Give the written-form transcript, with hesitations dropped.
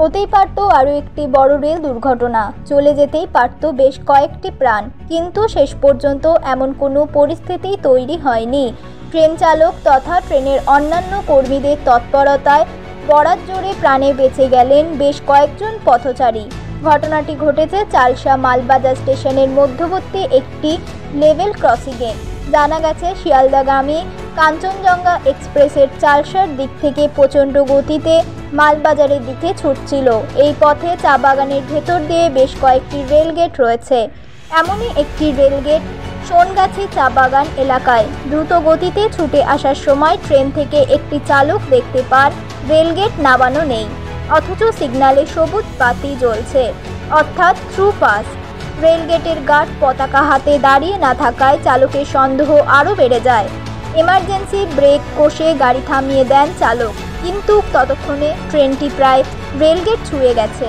হতেই পারত আরও একটি বড় রেল দুর্ঘটনা, চলে যেতেই পারত বেশ কয়েকটি প্রাণ, কিন্তু শেষ পর্যন্ত এমন কোনো পরিস্থিতি তৈরি হয়নি। ট্রেন চালক তথা ট্রেনের অন্যান্য কর্মীদের তৎপরতায় বরাতজোড়ে প্রাণে বেঁচে গেলেন বেশ কয়েকজন পথচারী। ঘটনাটি ঘটেছে চালসা মালবাজার স্টেশনের মধ্যবর্তী একটি লেভেল ক্রসিংয়ে। জানা গেছে, শিয়ালদাগামী কাঞ্চনজঙ্ঘা এক্সপ্রেসের চালসার দিক থেকে প্রচণ্ড গতিতে মালবাজারের দিকে ছুটছিল। এই পথে চা বাগানের ভেতর দিয়ে বেশ কয়েকটি রেলগেট রয়েছে। এমনই একটি রেলগেট সোনগাছি চা বাগান এলাকায়। দ্রুত গতিতে ছুটে আসার সময় ট্রেন থেকে একটি চালক দেখতে পান রেলগেট নামানো নেই, অথচ সিগন্যালে সবুজ বাতি জ্বলছে, অর্থাৎ থ্রু পাস। রেলগেটের গার্ড পতাকা হাতে দাঁড়িয়ে না থাকায় চালকের সন্দেহ আরও বেড়ে যায়। এমার্জেন্সি ব্রেক কষে গাড়ি থামিয়ে দেন চালক, কিন্তু ততক্ষণে ট্রেনটি প্রায় রেলগেট ছুঁয়ে গেছে।